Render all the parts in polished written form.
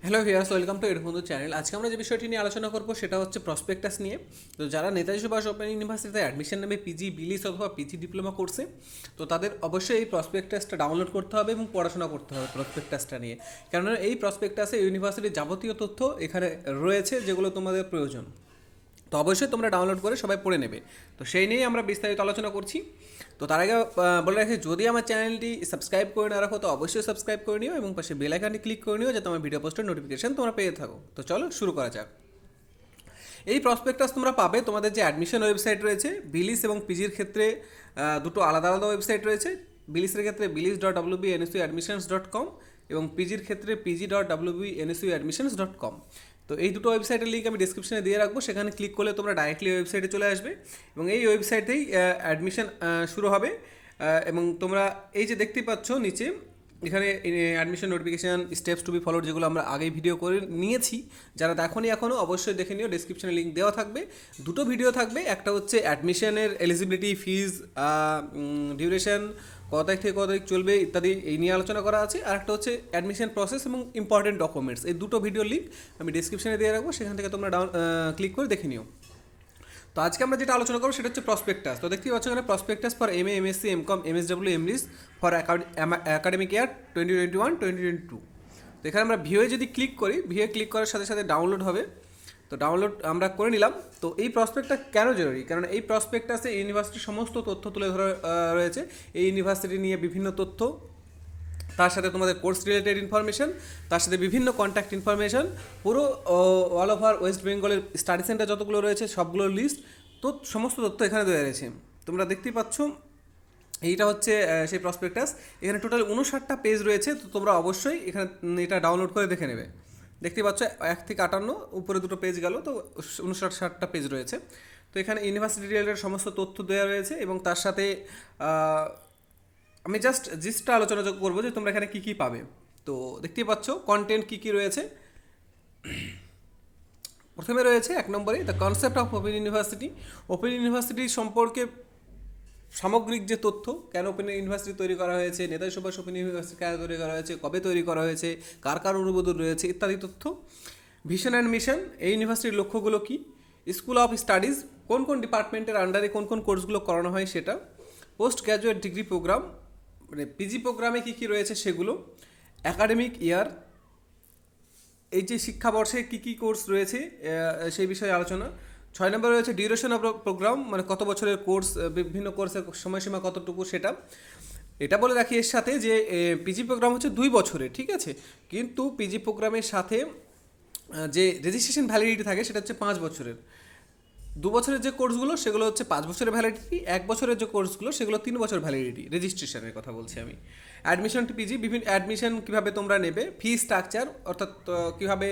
Hello viewers, welcome to Edubandhu channel. আজকে আমরা যে বিষয়টি নিয়ে আলোচনা করব সেটা হচ্ছে প্রসপেক্টাস নিয়ে। তো যারা নেতাজি সুভাষ ওপেন ইউনিভার্সিটিতে অ্যাডমিশন নেবে পিজি বিলিস অথবা পিজি ডিপ্লোমা কোর্সে, তো তাদের অবশ্যই এই প্রসপেক্টাসটা ডাউনলোড করতে হবে এবং পড়াশোনা করতে হবে প্রসপেক্টাসটা নিয়ে। কেননা এই প্রসপেক্টাসে ইউনিভার্সিটির যাবতীয় তথ্য এখানে রয়েছে যেগুলো তোমাদের প্রয়োজন। তো অবশ্যই তোমরা ডাউনলোড করে সবাই পড়ে নেবে। তো সেই নিয়েই আমরা বিস্তারিত আলোচনা করছি। তো তার আগে বলে রাখি, যদি আমার চ্যানেলটি সাবস্ক্রাইব করে না রাখো তো অবশ্যই সাবস্ক্রাইব করে নিও এবং পাশে বেল আইকনটি ক্লিক করে নিও যাতে আমার ভিডিও পোস্টের নোটিফিকেশন তোমরা পেয়ে থাকো। তো চলো শুরু করা যাক। এই প্রসপেক্টাস তোমরা পাবে তোমাদের যে অ্যাডমিশন ওয়েবসাইট রয়েছে। বিলিস এবং পিজির ক্ষেত্রে দুটো আলাদা আলাদা ওয়েবসাইট রয়েছে। বিলিসের ক্ষেত্রে bilis.wbnsuadmissions.com এবং পিজির ক্ষেত্রে pg.wbnsuadmissions.com। তো এই দুটো ওয়েবসাইটের লিঙ্ক আমি ডিসক্রিপশনে দিয়ে রাখবো, সেখানে ক্লিক করলে তোমরা ডাইরেক্টলি ওয়েবসাইটে চলে আসবে এবং এই ওয়েবসাইটেই অ্যাডমিশন শুরু হবে। এবং তোমরা এই যে দেখতে পাচ্ছ নিচে এখানে admission notification steps to be followed, যেগুলো আমরা আগেই ভিডিও করে নিয়েছি। যারা দেখোনি এখনও অবশ্যই দেখে নিও, ডিসক্রিপশনে লিঙ্ক দেওয়া থাকবে। দুটো ভিডিও থাকবে, একটা হচ্ছে অ্যাডমিশনের এলিজিবিলিটি, ফিজ, ডিউরেশন, কত তারিখ থেকে কত তারিখ চলবে ইত্যাদি এই নিয়ে আলোচনা করা আছে। আর একটা হচ্ছে অ্যাডমিশন প্রসেস এবং ইম্পর্টেন্ট ডকুমেন্টস। এই দুটো ভিডিও লিঙ্ক আমি ডিসক্রিপশনে দিয়ে রাখবো, সেখান থেকে তোমরা ক্লিক করে দেখে নিও। তো আজকে আমরা যেটা আলোচনা করবো সেটা হচ্ছে প্রসপেক্টাস। তো দেখতেই পাচ্ছ এখানে prospectus for MA, MSc, MCom, MSW, এমরিস ফর একাডেমিক ইয়ার 2021-2022। তো এখানে আমরা ভিওয়ে যদি ক্লিক করি, ভিওয়ে ক্লিক করার সাথে সাথে ডাউনলোড হবে। তো ডাউনলোড আমরা করে নিলাম। তো এই প্রসপেক্টটা কেন জরুরি? কারণ এই প্রসপেক্টাসে ইউনিভার্সিটির সমস্ত তথ্য তুলে ধরা রয়েছে। এই ইউনিভার্সিটি নিয়ে বিভিন্ন তথ্য, তার সাথে তোমাদের কোর্স রিলেটেড ইনফরমেশন, তার সাথে বিভিন্ন কন্ট্যাক্ট ইনফরমেশন, পুরো অল ওভার ওয়েস্ট বেঙ্গলের স্টাডি সেন্টার যতগুলো রয়েছে সবগুলোর লিস্ট, তো সমস্ত তথ্য এখানে দেওয়া রয়েছে। তোমরা দেখতেই পাচ্ছ এইটা হচ্ছে সেই প্রসপেক্টাস। এখানে টোটাল 59টা পেজ রয়েছে। তো তোমরা অবশ্যই এখানে এটা ডাউনলোড করে দেখে নেবে। দেখতে পাচ্ছ 1 থেকে 58, উপরে দুটো পেজ গেল, তো 59টা পেজ রয়েছে। তো এখানে ইউনিভার্সিটি রিলেটেড সমস্ত তথ্য দেওয়া রয়েছে এবং তার সাথে আমি জাস্ট জিস্টটা আলোচনা করবো যে তোমরা এখানে কী কী পাবে। তো দেখতেই পাচ্ছ কন্টেন্ট কী কী রয়েছে। প্রথমে রয়েছে 1 নম্বরে the concept of open university. Open university সম্পর্কে সামগ্রিক যে তথ্য, কেন ওপেন ইউনিভার্সিটি তৈরি করা হয়েছে, নেতাজি সুভাষ ওপেন ইউনিভার্সিটি কেন তৈরি করা হয়েছে, কবে তৈরি করা হয়েছে, কার কার অনুমোদন রয়েছে ইত্যাদি তথ্য। ভিশন অ্যান্ড মিশন, এই ইউনিভার্সিটির লক্ষ্যগুলো কী। স্কুল অফ স্টাডিজ, কোন কোন ডিপার্টমেন্টের আন্ডারে কোন কোন কোর্সগুলো করানো হয় সেটা। পোস্ট গ্র্যাজুয়েট ডিগ্রি প্রোগ্রাম, মানে পিজি প্রোগ্রামে কী কী রয়েছে সেগুলো। একাডেমিক ইয়ার, এই যে শিক্ষাবর্ষে কী কী কোর্স রয়েছে সেই বিষয়ে আলোচনা। 6 নম্বর রয়েছে ডিউরেশন অফ প্রোগ্রাম, মানে কত বছরের কোর্স, বিভিন্ন কোর্সের সময়সীমা কতটুকু সেটা। এটা বলে রাখি এর সাথে যে পিজি প্রোগ্রাম হচ্ছে 2 বছরের, ঠিক আছে। কিন্তু পিজি প্রোগ্রামের সাথে যে রেজিস্ট্রেশন ভ্যালিডিটি থাকে সেটা হচ্ছে 5 বছরের। 2 বছরের যে কোর্সগুলো সেগুলো হচ্ছে 5 বছরের ভ্যালিডিটি, 1 বছরের যে কোর্সগুলো সেগুলো 3 বছর ভ্যালিডিটি। রেজিস্ট্রেশনের কথা বলছি আমি। অ্যাডমিশন টু পিজি, বিভিন্ন অ্যাডমিশন কীভাবে তোমরা নেবে, ফি স্ট্রাকচার অর্থাৎ কীভাবে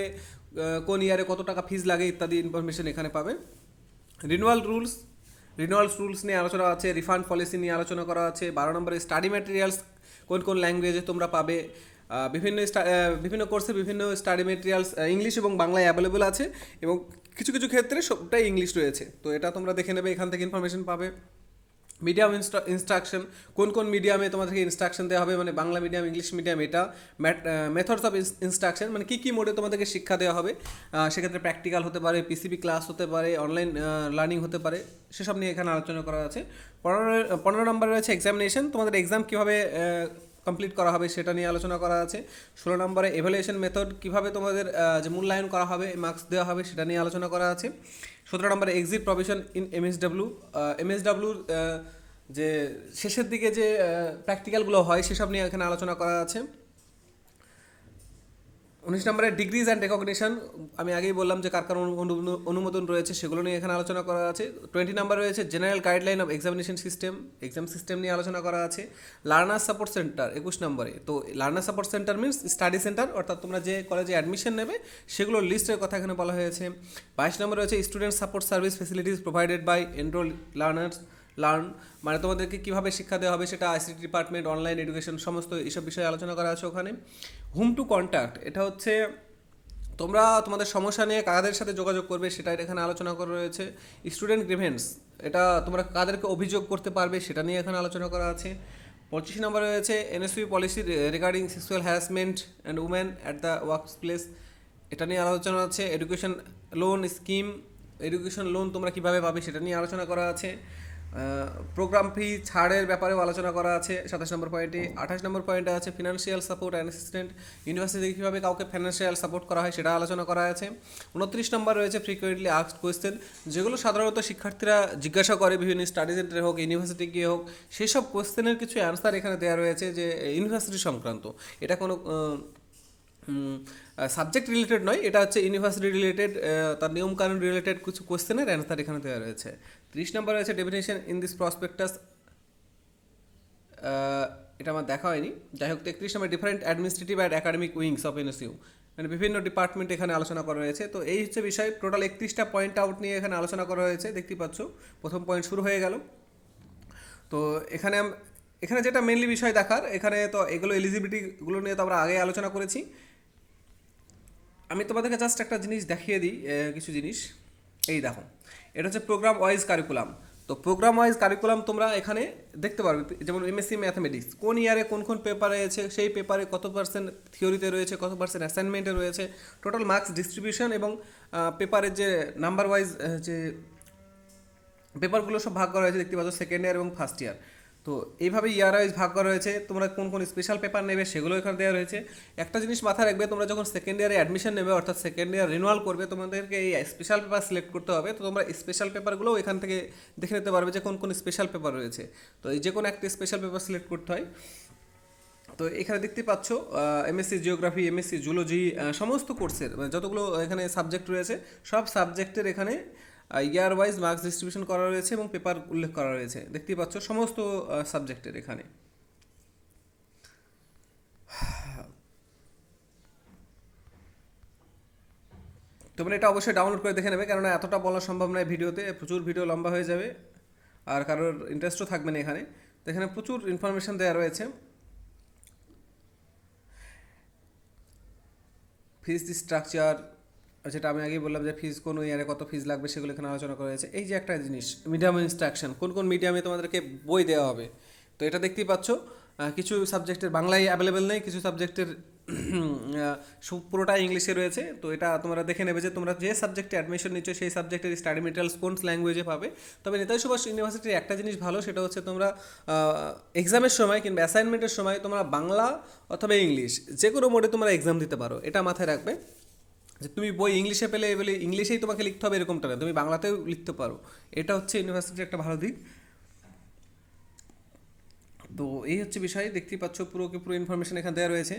কোন ইয়ারে কত টাকা ফিজ লাগে ইত্যাদি ইনফরমেশন এখানে পাবে। রিনুয়ালস রুলস নিয়ে আলোচনা আছে। রিফান্ড পলিসি নিয়ে আলোচনা করা আছে। 12 নম্বরে স্টাডি ম্যাটেরিয়ালস, কোন কোন ল্যাঙ্গুয়েজে তোমরা পাবে। বিভিন্ন কোর্সে বিভিন্ন স্টাডি ম্যাটেরিয়ালস ইংলিশ এবং বাংলায় অ্যাভেলেবল আছে এবং কিছু কিছু ক্ষেত্রে সবটাই ইংলিশ রয়েছে। তো এটা তোমরা দেখে নেবে, এখান থেকে ইনফরমেশন পাবে। মিডিয়াম ইনস্ট্রাকশন, কোন কোন মিডিয়ামে তোমাদেরকে ইনস্ট্রাকশন দেওয়া হবে, মানে বাংলা মিডিয়াম, ইংলিশ মিডিয়াম, এটা মেথডস অফ ইনস্ট্রাকশন, মানে কী কী মোডে তোমাদেরকে শিক্ষা দেওয়া হবে। সেক্ষেত্রে প্র্যাকটিক্যাল হতে পারে, পিসিবি ক্লাস হতে পারে, অনলাইন লার্নিং হতে পারে, সেসব নিয়ে এখানে আলোচনা করা আছে। 15 নম্বরে রয়েছে এক্সামিনেশন, তোমাদের এক্সাম কীভাবে কমপ্লিট করা হবে সেটা নিয়ে আলোচনা করা আছে। 16 নম্বরে এভালুয়েশন মেথড, কীভাবে তোমাদের যে মূল্যায়ন করা হবে, মার্কস দেওয়া হবে সেটা নিয়ে আলোচনা করা আছে। 17 নম্বরে এক্সিট প্রভিশন ইন এমএসডব্লিউর যে শেষের দিকে যে প্র্যাকটিক্যালগুলো হয় সেসব নিয়ে এখানে আলোচনা করা আছে। 19 নম্বরে ডিগ্রিজ অ্যান্ড রেকগনিশন, আমি আগেই বললাম যে কার কার অনুমোদন রয়েছে সেগুলো নিয়ে এখানে আলোচনা করা আছে। 20 নম্বর রয়েছে general guideline of examination system, exam system নিয়ে আলোচনা করা আছে। লার্নার সাপোর্ট সেন্টার 21 নম্বরে। তো learner support centre means study centre, অর্থাৎ তোমরা যে কলেজে অ্যাডমিশন নেবে সেগুলোর লিস্টের কথা এখানে বলা হয়েছে। 22 নম্বরে রয়েছে student support service facilities provided by enrol learn, মানে তোমাদেরকে কীভাবে শিক্ষা দেওয়া হবে সেটা। আইসিটি ডিপার্টমেন্ট, অনলাইন এডুকেশন, সমস্ত এইসব বিষয়ে আলোচনা করা আছে ওখানে। হোম টু কন্ট্যাক্ট, এটা হচ্ছে তোমরা তোমাদের সমস্যা নিয়ে কাদের সাথে যোগাযোগ করবে সেটা এখানে আলোচনা করা রয়েছে। স্টুডেন্ট গ্রিভেন্স, এটা তোমরা কাদেরকে অভিযোগ করতে পারবে সেটা নিয়ে এখানে আলোচনা করা আছে। 25 নম্বরে রয়েছে NSU policy regarding sexual harassment and women at the work place, এটা নিয়ে আলোচনা আছে। Education loan scheme, education loan তোমরা কীভাবে পাবে সেটা নিয়ে আলোচনা করা আছে। প্রোগ্রাম ফি ছাড়ের ব্যাপারেও আলোচনা করা আছে 27 নম্বর পয়েন্টে। 28 নম্বর পয়েন্টে আছে financial support and assistant, university থেকে কীভাবে কাউকে ফিনান্সিয়াল সাপোর্ট করা হয় সেটা আলোচনা করা আছে। 29 নম্বর রয়েছে ফ্রিকুয়েন্টলি আস্কড কোয়েশ্চেন, যেগুলো সাধারণত শিক্ষার্থীরা জিজ্ঞাসা করে বিভিন্ন স্টাডি সেন্টারে হোক, ইউনিভার্সিটি গিয়ে হোক, সেই সব কোয়েশ্চেনের কিছু অ্যান্সার এখানে দেওয়া রয়েছে যে ইউনিভার্সিটি সংক্রান্ত। এটা কোনো সাবজেক্ট রিলেটেড নয়, এটা হচ্ছে ইউনিভার্সিটি রিলেটেড, তার নিয়মকানুন রিলেটেড কিছু কোয়েশ্চেনের অ্যান্সার এখানে দেওয়া রয়েছে। 30 নম্বর রয়েছে ডেফিনেশন ইন দিস প্রসপেক্টাস, এটা আমার দেখা হয়নি, যাই হোক। 33 number different administrative and academic wings of NSU, মানে বিভিন্ন ডিপার্টমেন্ট এখানে আলোচনা করা হয়েছে। তো এই হচ্ছে বিষয়, টোটাল 31টা পয়েন্ট আউট নিয়ে এখানে আলোচনা করা হয়েছে, দেখতেই পাচ্ছ। প্রথম পয়েন্ট শুরু হয়ে গেল। তো এখানে এখানে যেটা মেনলি বিষয় দেখার, এখানে তো এগুলো এলিজিবিলিটিগুলো নিয়ে তো আমরা আগে আলোচনা করেছি। আমি তোমাদেরকে জাস্ট একটা জিনিস দেখিয়ে দিই, কিছু জিনিস। এই দেখো, এটা হচ্ছে প্রোগ্রাম ওয়াইজ কারিকুলাম। তো প্রোগ্রাম ওয়াইজ কারিকুলাম তোমরা এখানে দেখতে পারবে, যেমন এমএসসি ম্যাথামেটিক্স কোন ইয়ারে কোন কোন পেপারে আছে, সেই পেপারে কত পার্সেন্ট থিওরিতে রয়েছে, কত পার্সেন্ট অ্যাসাইনমেন্টে রয়েছে, টোটাল মার্কস ডিস্ট্রিবিউশন এবং পেপারের যে নাম্বার ওয়াইজ যে পেপারগুলো সব ভাগ করা হয়েছে দেখতে পাচ্ছ, সেকেন্ড ইয়ার এবং ফার্স্ট ইয়ার। তো এইভাবে ইয়ার ওয়াইজ ভাগ করা হয়েছে। তোমরা কোন কোন স্পেশাল পেপার নেবে সেগুলো এখানে দেওয়া রয়েছে। একটা জিনিস মাথায় রাখবে, তোমরা যখন সেকেন্ড ইয়ারে অ্যাডমিশন নেবে, অর্থাৎ সেকেন্ড ইয়ার রিনুয়াল করবে, তোমাদেরকে এই স্পেশাল পেপার সিলেক্ট করতে হবে। তো তোমরা স্পেশাল পেপারগুলোও এখান থেকে দেখে নিতে পারবে যে কোন কোন স্পেশাল পেপার রয়েছে। তো এই যে কোনো একটা স্পেশাল পেপার সিলেক্ট করতে হয়। তো এখানে দেখতে পাচ্ছ এমএসসি জিওগ্রাফি, এমএসসি জুলজি, সমস্ত কোর্সের যতগুলো এখানে সাবজেক্ট রয়েছে, সব সাবজেক্টের এখানে ইয়ার ওয়াইজ মার্কস ডিস্ট্রিবিউশন করা রয়েছে এবং পেপার উল্লেখ করা রয়েছে, দেখতেই পাচ্ছ সমস্ত সাবজেক্টের এখানে। তোমরা এটা অবশ্যই ডাউনলোড করে দেখে নেবে, কেননা এতটা বলা সম্ভব নয় ভিডিওতে, প্রচুর ভিডিও লম্বা হয়ে যাবে আর কারোর ইন্টারেস্টও থাকবে না এখানে। তো এখানে প্রচুর ইনফরমেশন দেওয়া রয়েছে। ফিজ স্ট্রাকচার, যেটা আমি আগেই বললাম যে ফিজ কোন ইয়ারে কত ফিজ লাগবে সেগুলো এখানে আলোচনা করা হয়েছে। এই যে একটা জিনিস মিডিয়াম ইনস্ট্রাকশন, কোন কোন মিডিয়ামে তোমাদেরকে বই দেওয়া হবে, তো এটা দেখতেই পাচ্ছ। কিছু সাবজেক্টের বাংলায় অ্যাভেলেবেল নেই, কিছু সাবজেক্টের পুরোটাই ইংলিশে রয়েছে। তো এটা তোমরা দেখে নেবে যে তোমরা যে সাবজেক্টে অ্যাডমিশন নিচ্ছ সেই সাবজেক্টের স্টাডি মেটেরিয়ালস কোন ল্যাঙ্গুয়েজে পাবে। তবে নেতাজি সুভাষ ইউনিভার্সিটির একটা জিনিস ভালো, সেটা হচ্ছে তোমরা এক্সামের সময় কিংবা অ্যাসাইনমেন্টের সময় তোমরা বাংলা অথবা ইংলিশ যে কোনো মোডে তোমরা এক্সাম দিতে পারো, এটা মাথায় রাখবে। যে তুমি বই ইংলিশে পেলে বলে ইংলিশেই তোমাকে লিখতে হবে এরকমটা না, তুমি বাংলাতেও লিখতে পারো। এটা হচ্ছে ইউনিভার্সিটির একটা ভালো দিক। তো এই হচ্ছে বিষয়, দেখতেই পাচ্ছ পুরো ইনফরমেশন এখানে দেওয়া রয়েছে।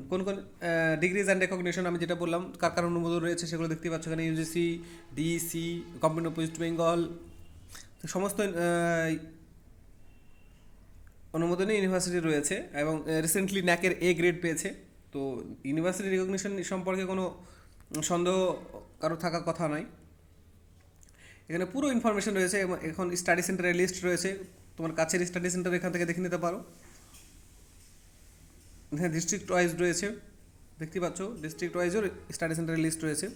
কোন কোন ডিগ্রিজ অ্যান্ড রেকগনিশন আমি যেটা বললাম কার কার অনুমোদন রয়েছে সেগুলো দেখতেই পাচ্ছ এখানে, UGC, Dec, government of West Bengal, সমস্ত অনুমোদনে ইউনিভার্সিটি রয়েছে এবং রিসেন্টলি ন্যাকের এ গ্রেড পেয়েছে। তো ইউনিভার্সিটি রিকগনিশন সম্পর্কে কোনো সন্দেহ কারো থাকার কথা নয়। এখানে পুরো ইনফরমেশন রয়েছে এবং এখন স্টাডি সেন্টারের লিস্ট রয়েছে, তোমার কাছের স্টাডি সেন্টার এখান থেকে দেখে নিতে পারো। হ্যাঁ, ডিস্ট্রিক্ট ওয়াইজ রয়েছে, দেখতে পাচ্ছ ডিস্ট্রিক্ট ওয়াইজও স্টাডি সেন্টারের লিস্ট রয়েছে।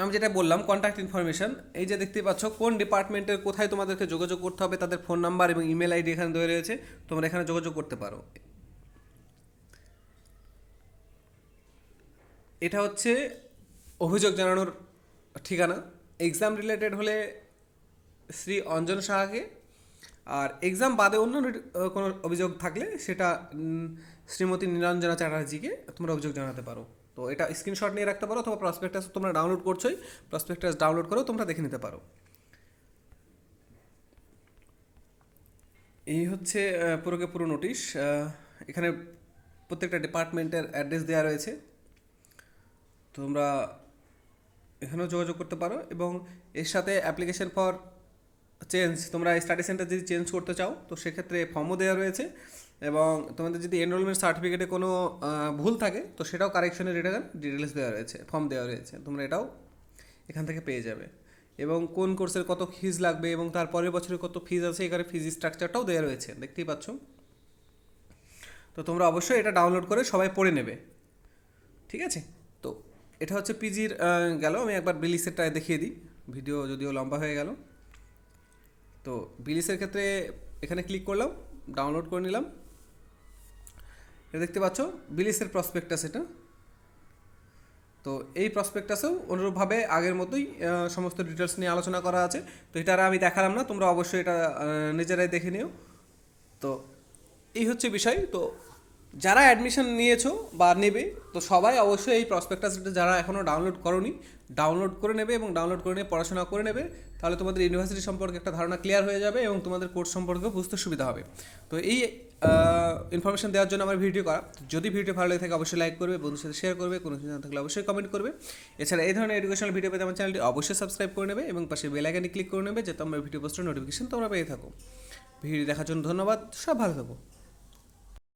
আমি যেটা বললাম কন্ট্যাক্ট ইনফরমেশন, এই যে দেখতে পাচ্ছ কোন ডিপার্টমেন্টের কোথায় তোমাদেরকে যোগাযোগ করতে হবে, তাদের ফোন নাম্বার এবং ইমেল আইডি এখানে দেওয়া রয়েছে, তোমরা এখানে যোগাযোগ করতে পারো। এটা হচ্ছে অভিযোগ জানানোর ঠিকানা। এক্সাম রিলেটেড হলে শ্রী অঞ্জন সাহাকে, আর এক্সাম বাদে অন্য কোনো অভিযোগ থাকলে সেটা শ্রীমতী নীলাঞ্জনা চ্যাটার্জিকে তোমরা অভিযোগ জানাতে পারো। তো এটা স্ক্রিনশট নিয়ে রাখতে পারো, অথবা প্রসপেক্টাস তোমরা ডাউনলোড করছোই, প্রসপেক্টাস ডাউনলোড করেও তোমরা দেখে নিতে পারো। এই হচ্ছে পুরো নোটিশ। এখানে প্রত্যেকটা ডিপার্টমেন্টের অ্যাড্রেস দেওয়া রয়েছে, তোমরা এখানেও যোগাযোগ করতে পারো। এবং এর সাথে অ্যাপ্লিকেশন ফর চেঞ্জ, তোমরা স্টাডি সেন্টার যদি চেঞ্জ করতে চাও তো সেক্ষেত্রে ফর্মও দেওয়া রয়েছে। এবং তোমাদের যদি এনরোলমেন্ট সার্টিফিকেটে কোনো ভুল থাকে তো সেটাও কারেকশনের ডিটেলস দেওয়া রয়েছে, ফর্ম দেওয়া রয়েছে, তোমরা এটাও এখান থেকে পেয়ে যাবে। এবং কোন কোর্সের কত ফিজ লাগবে এবং তার পরের বছরে কত ফিজ আছে, এখানে ফিজ স্ট্রাকচারটাও দেওয়া রয়েছে, দেখতেই পাচ্ছ। তো তোমরা অবশ্যই এটা ডাউনলোড করে সবাই পড়ে নেবে, ঠিক আছে। তো এটা হচ্ছে পিজির গেল, আমি একবার বিলিসেরটা দেখিয়ে দিই, ভিডিও যদিও লম্বা হয়ে গেল। তো বিলিসের ক্ষেত্রে এখানে ক্লিক করলাম, ডাউনলোড করে নিলাম। এটা দেখতে পাচ্ছ বিলিসের প্রসপেক্টাস এটা। তো এই প্রসপেক্টাসেও অনুরূপভাবে আগের মতোই সমস্ত ডিটেলস নিয়ে আলোচনা করা আছে। তো এটা আর আমি দেখালাম না, তোমরা অবশ্যই এটা নিজেরাই দেখে নিও। তো এই হচ্ছে বিষয়। তো যারা অ্যাডমিশন নিয়েছো বা নেবে, তো সবাই অবশ্যই এই প্রসপেক্টাসটা যারা এখনও ডাউনলোড করোনি ডাউনলোড করে নেবে এবং ডাউনলোড করে নিয়ে পড়াশোনা করে নেবে। তাহলে তোমাদের ইউনিভার্সিটি সম্পর্কে একটা ধারণা ক্লিয়ার হয়ে যাবে এবং তোমাদের কোর্স সম্পর্কেও বুঝতে সুবিধা হবে। তো এই ইনফরমেশন দেওয়ার জন্য আমার ভিডিও করা। যদি ভিডিও ভালো লাগে থাকে অবশ্যই লাইক করবে, বন্ধুর সাথে শেয়ার করবে, কোনো কিছু না থাকলে অবশ্যই কমেন্ট করবে। এছাড়া এই ধরনের এডুকেশনাল ভিডিও পেতে আমার চ্যানেলটি অবশ্যই সাবস্ক্রাইব করে নেবে এবং পাশে বেল আইকনে ক্লিক করে নেবে যাতে আমার ভিডিও পোস্টের নোটিফিকেশন তোমরা পেয়ে থাকো। ভিডিও দেখার জন্য ধন্যবাদ, সব ভালো থাকো।